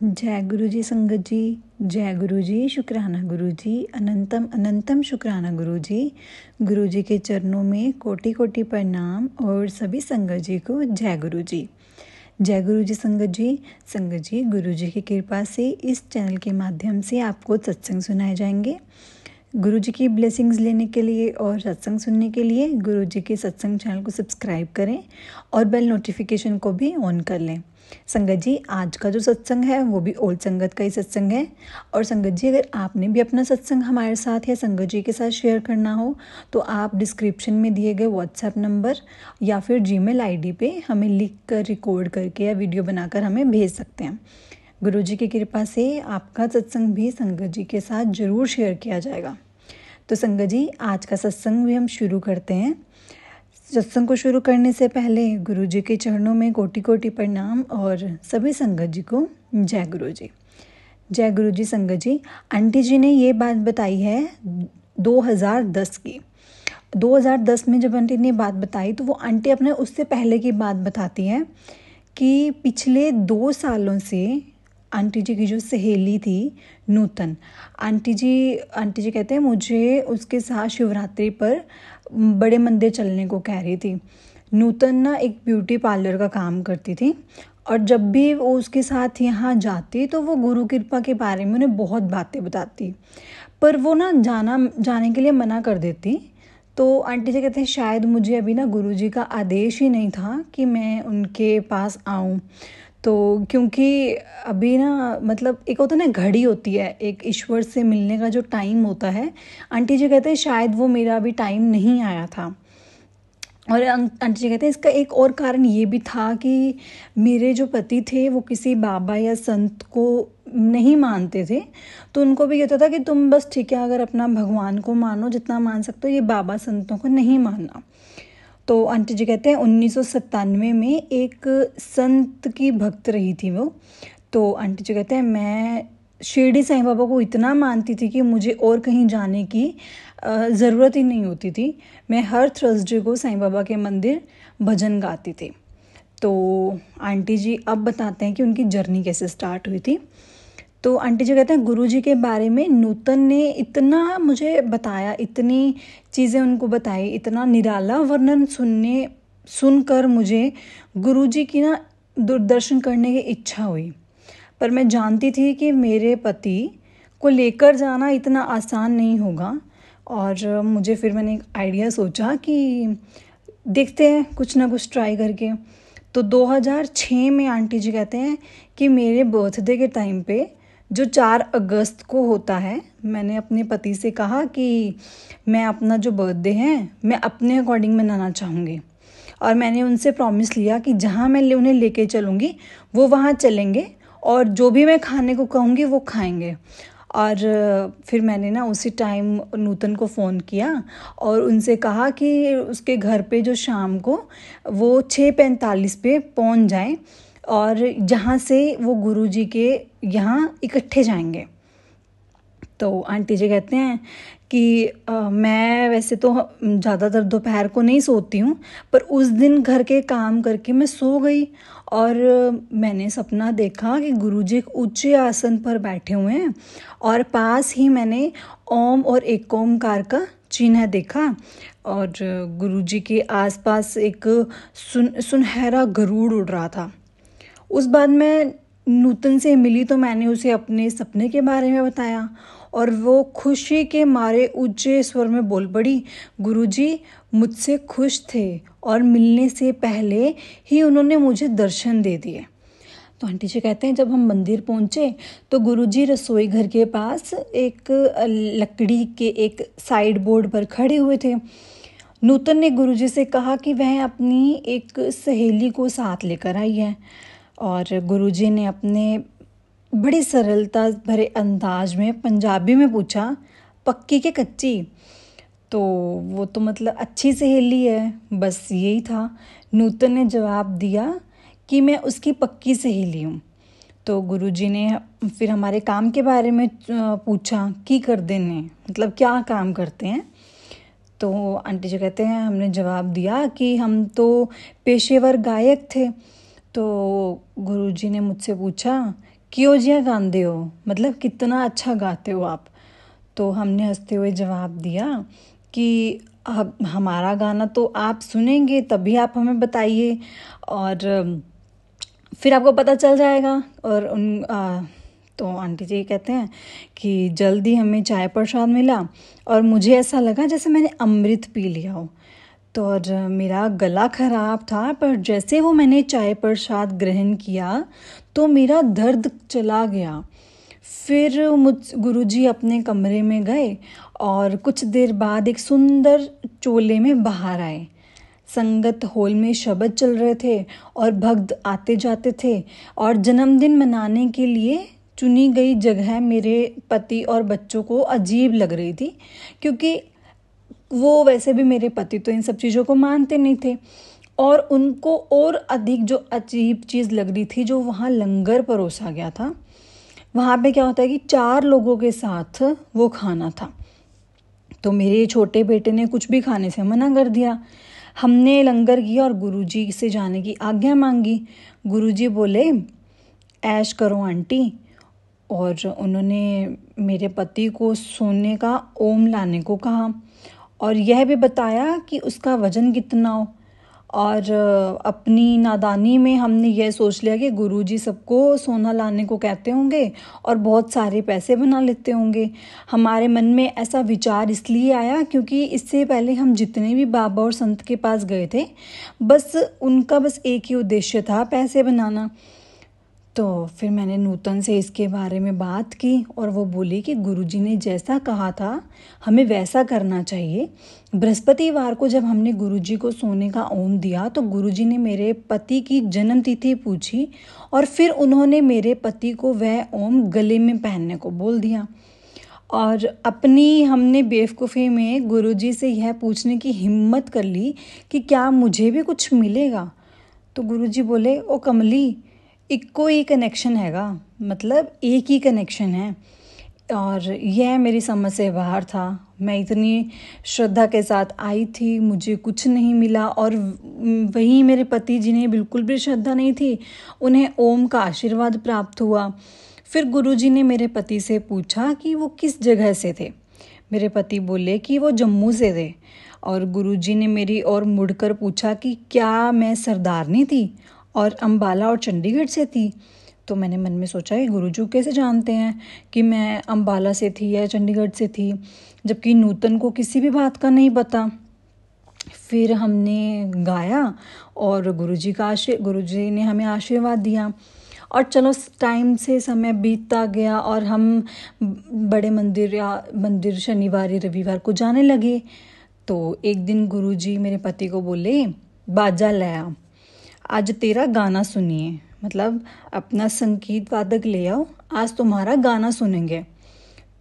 जय गुरु जी संगत जी। जय गुरु जी, शुक्राना गुरु जी, अनंतम अनंतम शुक्राना गुरु जी। गुरु जी के चरणों में कोटि कोटि प्रणाम और सभी संगत जी को जय गुरु जी। जय गुरु जी संगत जी। संगत जी, गुरु जी की कृपा से इस चैनल के माध्यम से आपको सत्संग सुनाए जाएंगे। गुरु जी की ब्लेसिंग्स लेने के लिए और सत्संग सुनने के लिए गुरु जी के सत्संग चैनल को सब्सक्राइब करें और बेल नोटिफिकेशन को भी ऑन कर लें। संगत जी, आज का जो सत्संग है वो भी ओल्ड संगत का ही सत्संग है। और संगत जी, अगर आपने भी अपना सत्संग हमारे साथ या संगत जी के साथ शेयर करना हो तो आप डिस्क्रिप्शन में दिए गए व्हाट्सएप नंबर या फिर जीमेल आईडी पे हमें लिख कर रिकॉर्ड करके या वीडियो बनाकर हमें भेज सकते हैं। गुरु जी की कृपा से आपका सत्संग भी संगत जी के साथ जरूर शेयर किया जाएगा। तो संगत जी, आज का सत्संग भी हम शुरू करते हैं। सत्संग को शुरू करने से पहले गुरु जी के चरणों में कोटि कोटि प्रणाम और सभी संगत जी को जय गुरु जी। जय गुरु जी संगत जी। आंटी जी ने ये बात बताई है 2010 की। 2010 में जब आंटी ने बात बताई तो वो आंटी अपने उससे पहले की बात बताती है कि पिछले 2 सालों से आंटी जी की जो सहेली थी नूतन, आंटी जी कहते हैं मुझे उसके साथ शिवरात्रि पर बड़े मंदिर चलने को कह रही थी। नूतन ना एक ब्यूटी पार्लर का काम करती थी और जब भी वो उसके साथ यहाँ जाती तो वो गुरु कृपा के बारे में उन्हें बहुत बातें बताती, पर वो ना जाने के लिए मना कर देती। तो आंटी जी कहते हैं शायद मुझे अभी ना गुरु जी का आदेश ही नहीं था कि मैं उनके पास आऊँ। तो क्योंकि अभी ना मतलब एक होता है ना, घड़ी होती है, एक ईश्वर से मिलने का जो टाइम होता है, आंटी जी कहते हैं शायद वो मेरा अभी टाइम नहीं आया था। और आंटी जी कहते हैं इसका एक और कारण ये भी था कि मेरे जो पति थे वो किसी बाबा या संत को नहीं मानते थे। तो उनको भी कहता था कि तुम बस ठीक है, अगर अपना भगवान को मानो जितना मान सकते हो, ये बाबा संतों को नहीं मानना। तो आंटी जी कहते हैं 1997 में एक संत की भक्त रही थी वो। तो आंटी जी कहते हैं मैं शिरडी साईं बाबा को इतना मानती थी कि मुझे और कहीं जाने की ज़रूरत ही नहीं होती थी। मैं हर थर्सडे को साईं बाबा के मंदिर भजन गाती थी। तो आंटी जी अब बताते हैं कि उनकी जर्नी कैसे स्टार्ट हुई थी। तो आंटी जी कहते हैं गुरु जी के बारे में नूतन ने इतना मुझे बताया, इतनी चीज़ें उनको बताई, इतना निराला वर्णन सुनकर मुझे गुरु जी की ना दूरदर्शन करने की इच्छा हुई। पर मैं जानती थी कि मेरे पति को लेकर जाना इतना आसान नहीं होगा। और मैंने एक आइडिया सोचा कि देखते हैं कुछ ना कुछ ट्राई करके। तो 2006 में आंटी जी कहते हैं कि मेरे बर्थडे के टाइम पे जो 4 अगस्त को होता है, मैंने अपने पति से कहा कि मैं अपना जो बर्थडे है मैं अपने अकॉर्डिंग मनाना चाहूँगी। और मैंने उनसे प्रॉमिस लिया कि जहाँ मैं उन्हें लेके चलूँगी वो वहाँ चलेंगे और जो भी मैं खाने को कहूँगी वो खाएंगे। और फिर मैंने ना उसी टाइम नूतन को फ़ोन किया और उनसे कहा कि उसके घर पे जो शाम को वो 6:45 पे पहुँच जाएं और जहाँ से वो गुरु जी के यहाँ इकट्ठे जाएंगे। तो आंटी जी कहते हैं कि मैं वैसे तो ज़्यादातर दोपहर को नहीं सोती हूँ, पर उस दिन घर के काम करके मैं सो गई और मैंने सपना देखा कि गुरुजी एक ऊंचे आसन पर बैठे हुए हैं और पास ही मैंने ओम और एक ओमकार का चिन्ह देखा और गुरुजी के आसपास एक सुनहरा गरुड़ उड़ रहा था। उस बाद मैं नूतन से मिली तो मैंने उसे अपने सपने के बारे में बताया और वो खुशी के मारे ऊंचे स्वर में बोल पड़ी, गुरुजी मुझसे खुश थे और मिलने से पहले ही उन्होंने मुझे दर्शन दे दिए। तो आंटी जी कहते हैं जब हम मंदिर पहुंचे तो गुरुजी रसोई घर के पास एक लकड़ी के एक साइड बोर्ड पर खड़े हुए थे। नूतन ने गुरुजी से कहा कि वह अपनी एक सहेली को साथ लेकर आई है और गुरुजी ने अपने बड़ी सरलता भरे अंदाज में पंजाबी में पूछा, पक्की के कच्ची? तो वो तो मतलब अच्छी सहेली है, बस यही था। नूतन ने जवाब दिया कि मैं उसकी पक्की सहेली हूँ। तो गुरुजी ने फिर हमारे काम के बारे में पूछा कि कर देने मतलब क्या काम करते हैं। तो आंटी जी कहते हैं हमने जवाब दिया कि हम तो पेशेवर गायक थे। तो गुरुजी ने मुझसे पूछा क्यों जिया गाते हो, मतलब कितना अच्छा गाते हो आप। तो हमने हंसते हुए जवाब दिया कि अब हमारा गाना तो आप सुनेंगे तभी आप हमें बताइए, और फिर आपको पता चल जाएगा। और तो आंटी जी कहते हैं कि जल्दी हमें चाय प्रसाद मिला और मुझे ऐसा लगा जैसे मैंने अमृत पी लिया हो। तो और मेरा गला खराब था, पर जैसे वो मैंने चाय प्रसाद ग्रहण किया तो मेरा दर्द चला गया। फिर गुरुजी अपने कमरे में गए और कुछ देर बाद एक सुंदर चोले में बाहर आए। संगत हॉल में शब्द चल रहे थे और भक्त आते जाते थे, और जन्मदिन मनाने के लिए चुनी गई जगह मेरे पति और बच्चों को अजीब लग रही थी, क्योंकि वो वैसे भी मेरे पति तो इन सब चीज़ों को मानते नहीं थे, और उनको और अधिक जो अजीब चीज़ लग रही थी, जो वहाँ लंगर परोसा गया था। वहाँ पे क्या होता है कि 4 लोगों के साथ वो खाना था। तो मेरे छोटे बेटे ने कुछ भी खाने से मना कर दिया। हमने लंगर किया और गुरुजी से जाने की आज्ञा मांगी। गुरुजी बोले ऐश करो आंटी, और उन्होंने मेरे पति को सोने का ओम लाने को कहा, और यह भी बताया कि उसका वजन कितना हो। और अपनी नादानी में हमने यह सोच लिया कि गुरुजी सबको सोना लाने को कहते होंगे और बहुत सारे पैसे बना लेते होंगे। हमारे मन में ऐसा विचार इसलिए आया क्योंकि इससे पहले हम जितने भी बाबा और संत के पास गए थे, बस उनका बस एक ही उद्देश्य था, पैसे बनाना। तो फिर मैंने नूतन से इसके बारे में बात की और वो बोली कि गुरुजी ने जैसा कहा था हमें वैसा करना चाहिए। बृहस्पतिवार को जब हमने गुरुजी को सोने का ओम दिया तो गुरुजी ने मेरे पति की जन्म तिथि पूछी, और फिर उन्होंने मेरे पति को वह ओम गले में पहनने को बोल दिया। और अपनी हमने बेवकूफ़ी में गुरुजी से यह पूछने की हिम्मत कर ली कि क्या मुझे भी कुछ मिलेगा। तो गुरुजी बोले ओ कमली, इक्को ही कनेक्शन हैगा, मतलब एक ही कनेक्शन है। और यह मेरी समझ से बाहर था। मैं इतनी श्रद्धा के साथ आई थी, मुझे कुछ नहीं मिला, और वहीं मेरे पति जिन्हें बिल्कुल भी श्रद्धा नहीं थी, उन्हें ओम का आशीर्वाद प्राप्त हुआ। फिर गुरुजी ने मेरे पति से पूछा कि वो किस जगह से थे। मेरे पति बोले कि वो जम्मू से थे। और गुरुजी ने मेरी ओर मुड़कर पूछा कि क्या मैं सरदारनी थी, और अंबाला और चंडीगढ़ से थी। तो मैंने मन में सोचा कि गुरुजी कैसे जानते हैं कि मैं अंबाला से थी या चंडीगढ़ से थी, जबकि नूतन को किसी भी बात का नहीं पता। फिर हमने गाया और गुरुजी ने हमें आशीर्वाद दिया। और चलो टाइम से समय बीतता गया और हम बड़े मंदिर शनिवार या रविवार को जाने लगे। तो एक दिन गुरुजी मेरे पति को बोले बाजा लाया, आज तेरा गाना सुनिए, मतलब अपना संगीत वादक ले आओ, आज तुम्हारा गाना सुनेंगे।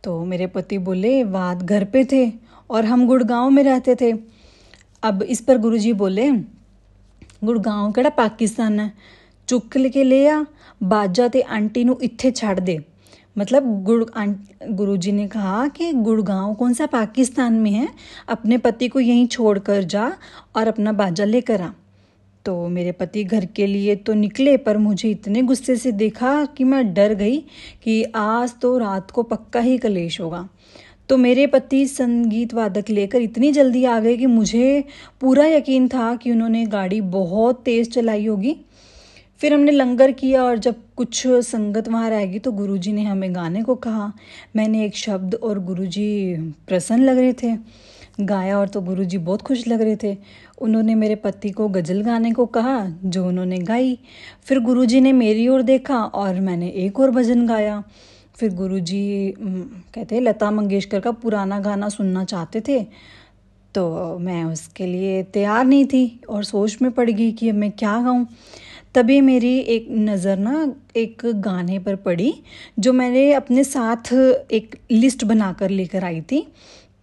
तो मेरे पति बोले वाद घर पे थे और हम गुड़गांव में रहते थे। अब इस पर गुरुजी बोले गुड़गांव केड़ा पाकिस्तान है, चुक के ले आ बाजा ते आंटी नू इत्थे छड़ दे। मतलब गुरुजी ने कहा कि गुड़गांव कौन सा पाकिस्तान में है, अपने पति को यहीं छोड़ कर जा और अपना बाजा लेकर आ। तो मेरे पति घर के लिए तो निकले, पर मुझे इतने गुस्से से देखा कि मैं डर गई कि आज तो रात को पक्का ही कलेश होगा। तो मेरे पति संगीत वादक लेकर इतनी जल्दी आ गए कि मुझे पूरा यकीन था कि उन्होंने गाड़ी बहुत तेज़ चलाई होगी। फिर हमने लंगर किया और जब कुछ संगत वहाँ रहेगी तो गुरुजी ने हमें गाने को कहा। मैंने एक शब्द और गुरुजी प्रसन्न लग रहे थे, गाया और तो गुरुजी बहुत खुश लग रहे थे। उन्होंने मेरे पति को गज़ल गाने को कहा जो उन्होंने गाई। फिर गुरुजी ने मेरी ओर देखा और मैंने एक और भजन गाया। फिर गुरुजी कहते लता मंगेशकर का पुराना गाना सुनना चाहते थे, तो मैं उसके लिए तैयार नहीं थी और सोच में पड़ गई कि अब मैं क्या गाऊं। तभी मेरी एक नज़र ना एक गाने पर पड़ी जो मैंने अपने साथ एक लिस्ट बनाकर लेकर आई थी,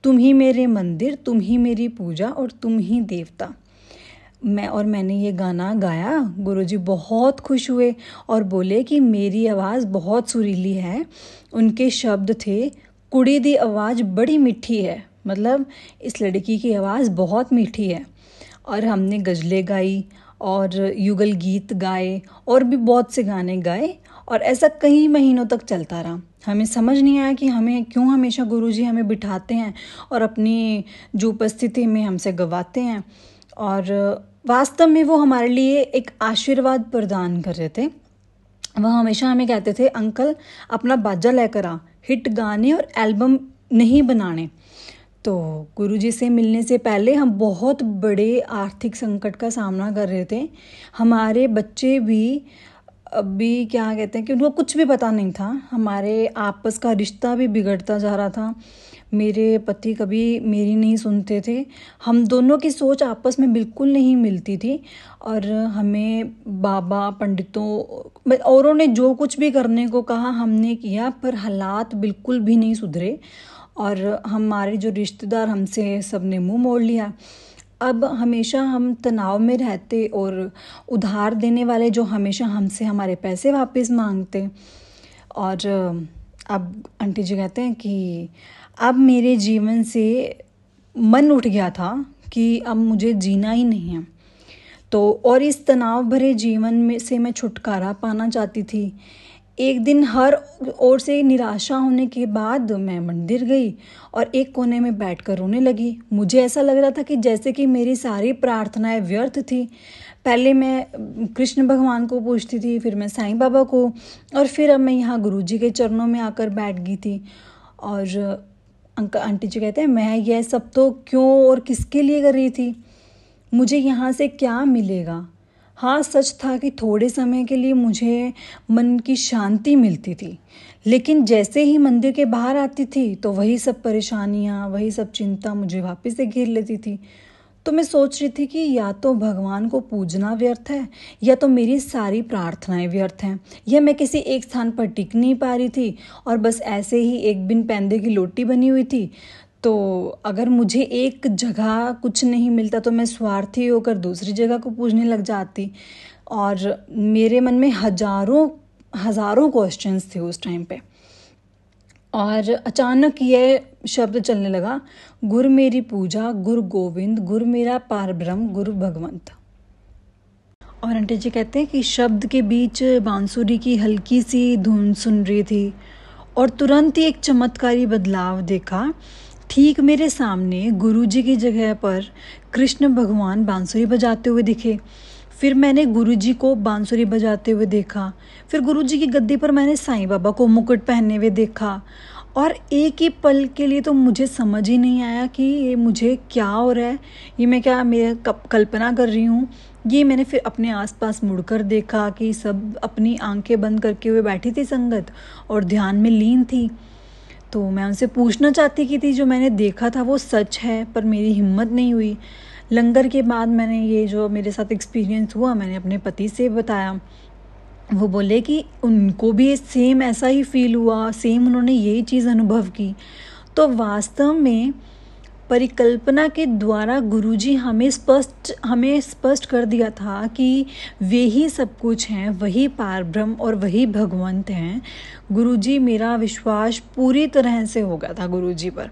तुम ही मेरे मंदिर, तुम ही मेरी पूजा और तुम ही देवता। मैंने ये गाना गाया। गुरुजी बहुत खुश हुए और बोले कि मेरी आवाज़ बहुत सुरीली है। उनके शब्द थे कुड़ी दी आवाज़ बड़ी मीठी है, मतलब इस लड़की की आवाज़ बहुत मीठी है। और हमने गज़लें गाई और युगल गीत गाए और भी बहुत से गाने गाए। और ऐसा कई महीनों तक चलता रहा। हमें समझ नहीं आया कि हमें क्यों हमेशा गुरुजी हमें बिठाते हैं और अपनी जो उपस्थिति में हमसे गवाते हैं। और वास्तव में वो हमारे लिए एक आशीर्वाद प्रदान कर रहे थे। वह हमेशा हमें कहते थे, अंकल अपना बाजा लेकर आ, हिट गाने और एल्बम नहीं बनाने। तो गुरुजी से मिलने से पहले हम बहुत बड़े आर्थिक संकट का सामना कर रहे थे। हमारे बच्चे भी अभी क्या कहते हैं कि उनको कुछ भी पता नहीं था। हमारे आपस का रिश्ता भी बिगड़ता जा रहा था। मेरे पति कभी मेरी नहीं सुनते थे। हम दोनों की सोच आपस में बिल्कुल नहीं मिलती थी। और हमें बाबा पंडितों औरों ने जो कुछ भी करने को कहा हमने किया, पर हालात बिल्कुल भी नहीं सुधरे। और हमारे जो रिश्तेदार हमसे सब ने मुँह मोड़ लिया। अब हमेशा हम तनाव में रहते और उधार देने वाले जो हमेशा हमसे हमारे पैसे वापस मांगते। और अब आंटी जी कहते हैं कि अब मेरे जीवन से मन उठ गया था कि अब मुझे जीना ही नहीं है। तो और इस तनाव भरे जीवन में से मैं छुटकारा पाना चाहती थी। एक दिन हर ओर से निराशा होने के बाद मैं मंदिर गई और एक कोने में बैठकर रोने लगी। मुझे ऐसा लग रहा था कि जैसे कि मेरी सारी प्रार्थनाएं व्यर्थ थी। पहले मैं कृष्ण भगवान को पूछती थी, फिर मैं साईं बाबा को, और फिर अब मैं यहाँ गुरुजी के चरणों में आकर बैठ गई थी। और आंटी जी कहते हैं, मैं यह सब तो क्यों और किसके लिए कर रही थी? मुझे यहाँ से क्या मिलेगा? हाँ, सच था कि थोड़े समय के लिए मुझे मन की शांति मिलती थी, लेकिन जैसे ही मंदिर के बाहर आती थी तो वही सब परेशानियाँ, वही सब चिंता मुझे वापस से घेर लेती थी। तो मैं सोच रही थी कि या तो भगवान को पूजना व्यर्थ है, या तो मेरी सारी प्रार्थनाएं व्यर्थ हैं, या मैं किसी एक स्थान पर टिक नहीं पा रही थी और बस ऐसे ही एक बिन पैंदे की लोटी बनी हुई थी। तो अगर मुझे एक जगह कुछ नहीं मिलता तो मैं स्वार्थी होकर दूसरी जगह को पूजने लग जाती। और मेरे मन में हज़ारों क्वेश्चंस थे उस टाइम पे। और अचानक ये शब्द चलने लगा, गुर मेरी पूजा, गुरु गोविंद, गुर मेरा पारब्रह्म, गुरु भगवंत। और आंटी जी कहते हैं कि शब्द के बीच बांसुरी की हल्की सी धुन सुन रही थी और तुरंत ही एक चमत्कारी बदलाव देखा। ठीक मेरे सामने गुरुजी की जगह पर कृष्ण भगवान बांसुरी बजाते हुए दिखे। फिर मैंने गुरुजी को बांसुरी बजाते हुए देखा। फिर गुरुजी की गद्दी पर मैंने साईं बाबा को मुकुट पहने हुए देखा। और एक ही पल के लिए तो मुझे समझ ही नहीं आया कि ये मुझे क्या हो रहा है, ये मैं क्या मेरे कल्पना कर रही हूँ। ये मैंने फिर अपने आसपास मुड़कर देखा कि सब अपनी आंखें बंद करके हुए बैठी थी संगत और ध्यान में लीन थी। तो मैं उनसे पूछना चाहती कि थी जो मैंने देखा था वो सच है, पर मेरी हिम्मत नहीं हुई। लंगर के बाद मैंने ये जो मेरे साथ एक्सपीरियंस हुआ मैंने अपने पति से बताया। वो बोले कि उनको भी सेम ऐसा ही फील हुआ, सेम उन्होंने यही चीज़ अनुभव की। तो वास्तव में परिकल्पना के द्वारा गुरुजी हमें स्पष्ट कर दिया था कि वे ही सब कुछ हैं, वही पारब्रह्म और वही भगवंत हैं। गुरुजी, मेरा विश्वास पूरी तरह से हो गया था गुरुजी पर।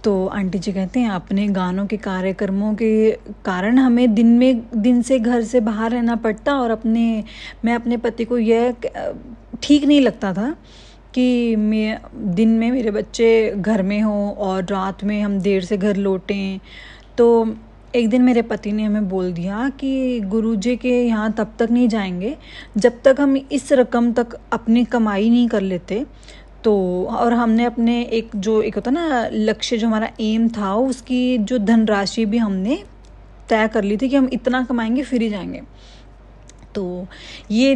तो आंटी जी कहते हैं अपने गानों के कार्यक्रमों के कारण हमें दिन से घर से बाहर रहना पड़ता और मैं अपने पति को यह ठीक नहीं लगता था कि मैं दिन में मेरे बच्चे घर में हों और रात में हम देर से घर लौटें। तो एक दिन मेरे पति ने हमें बोल दिया कि गुरुजी के यहाँ तब तक नहीं जाएंगे जब तक हम इस रकम तक अपनी कमाई नहीं कर लेते। तो और हमने अपने एक होता ना लक्ष्य, जो हमारा एम था, उसकी जो धनराशि भी हमने तय कर ली थी कि हम इतना कमाएंगे फिर ही जाएंगे। तो ये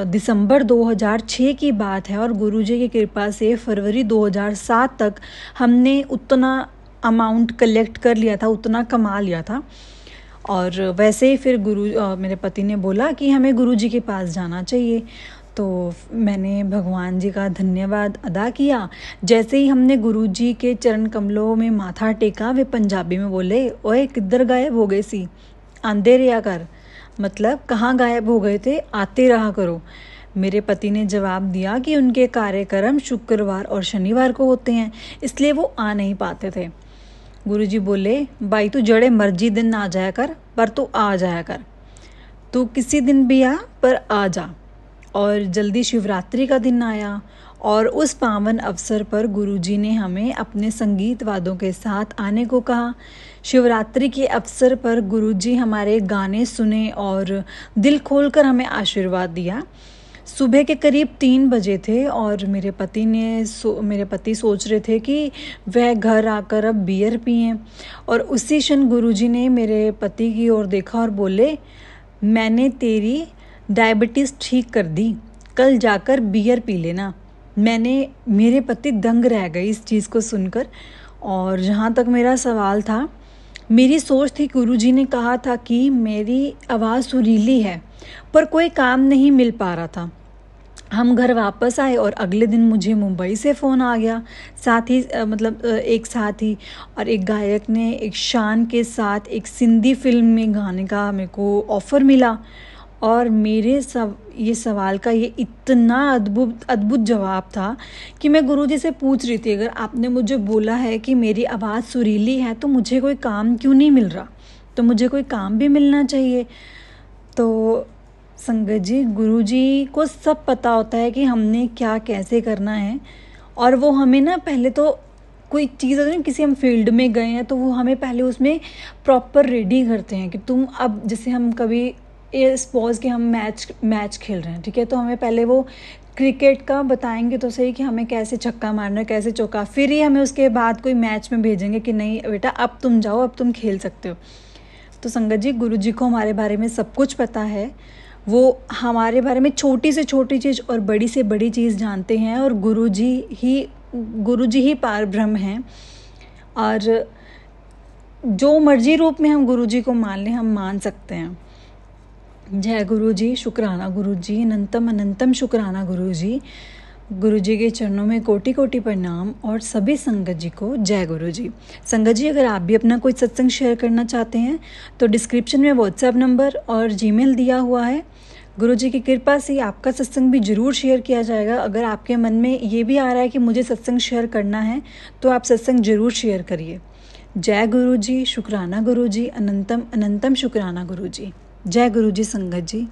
दिसंबर 2006 की बात है और गुरुजी की कृपा से फरवरी 2007 तक हमने उतना अमाउंट कलेक्ट कर लिया था, उतना कमा लिया था। और वैसे ही फिर मेरे पति ने बोला कि हमें गुरुजी के पास जाना चाहिए। तो मैंने भगवान जी का धन्यवाद अदा किया। जैसे ही हमने गुरुजी के चरण कमलों में माथा टेका, वे पंजाबी में बोले, ओए किधर गायब हो गए सी, आंदे रहा कर। मतलब कहाँ गायब हो गए थे, आते रहा करो। मेरे पति ने जवाब दिया कि उनके कार्यक्रम शुक्रवार और शनिवार को होते हैं, इसलिए वो आ नहीं पाते थे। गुरुजी बोले, भाई तू जड़े मर्जी दिन आ जाया कर, पर तू आ जाया कर। तू किसी दिन भी आ, पर आ जा। और जल्दी शिवरात्रि का दिन आया और उस पावन अवसर पर गुरुजी ने हमें अपने संगीत वाद्यों के साथ आने को कहा। शिवरात्रि के अवसर पर गुरुजी हमारे गाने सुने और दिल खोलकर हमें आशीर्वाद दिया। सुबह के करीब 3 बजे थे और मेरे पति सोच रहे थे कि वह घर आकर अब बियर पिएं और उसी क्षण गुरुजी ने मेरे पति की ओर देखा और बोले, मैंने तेरी डायबिटीज़ ठीक कर दी, कल जाकर बियर पी लेना। मेरे पति दंग रह गए इस चीज़ को सुनकर। और जहाँ तक मेरा सवाल था, मेरी सोच थी, गुरुजी ने कहा था कि मेरी आवाज़ सुरीली है, पर कोई काम नहीं मिल पा रहा था। हम घर वापस आए और अगले दिन मुझे मुंबई से फ़ोन आ गया, एक साथी और एक गायक ने एक शान के साथ एक सिंधी फिल्म में गाने का मेरे को ऑफ़र मिला। और ये सवाल का ये इतना अद्भुत जवाब था कि मैं गुरुजी से पूछ रही थी, अगर आपने मुझे बोला है कि मेरी आवाज़ सुरीली है तो मुझे कोई काम क्यों नहीं मिल रहा, तो मुझे कोई काम भी मिलना चाहिए। तो संगत जी, गुरुजी को सब पता होता है कि हमने क्या कैसे करना है। और वो हमें ना पहले तो कोई चीज़ होती है, किसी हम फील्ड में गए हैं तो वो हमें पहले उसमें प्रॉपर रेडी करते हैं कि तुम अब, जैसे हम कभी सपोज कि हम मैच खेल रहे हैं, ठीक है, तो हमें पहले वो क्रिकेट का बताएंगे तो सही कि हमें कैसे छक्का मारना है, कैसे चौका, फिर ही हमें उसके बाद कोई मैच में भेजेंगे कि नहीं बेटा अब तुम जाओ, अब तुम खेल सकते हो। तो संगत जी, गुरुजी को हमारे बारे में सब कुछ पता है। वो हमारे बारे में छोटी से छोटी चीज़ और बड़ी से बड़ी चीज़ जानते हैं और गुरुजी ही पार ब्रह्म हैं। और जो मर्जी रूप में हम गुरुजी को मान लें, हम मान सकते हैं। जय गुरुजी, शुक्राना गुरुजी, अनंतम अनंतम शुक्राना गुरुजी। गुरुजी के चरणों में कोटि कोटि प्रणाम और सभी संगत जी को जय गुरुजी। संगत जी, अगर आप भी अपना कोई सत्संग शेयर करना चाहते हैं तो डिस्क्रिप्शन में व्हाट्सएप नंबर और जीमेल दिया हुआ है। गुरुजी की कृपा से आपका सत्संग भी ज़रूर शेयर किया जाएगा। अगर आपके मन में ये भी आ रहा है कि मुझे सत्संग शेयर करना है तो आप सत्संग ज़रूर शेयर करिए। जय गुरुजी, शुक्राना गुरुजी, अनंतम अनंतम शुक्राना गुरुजी। जय गुरुजी संगत जी।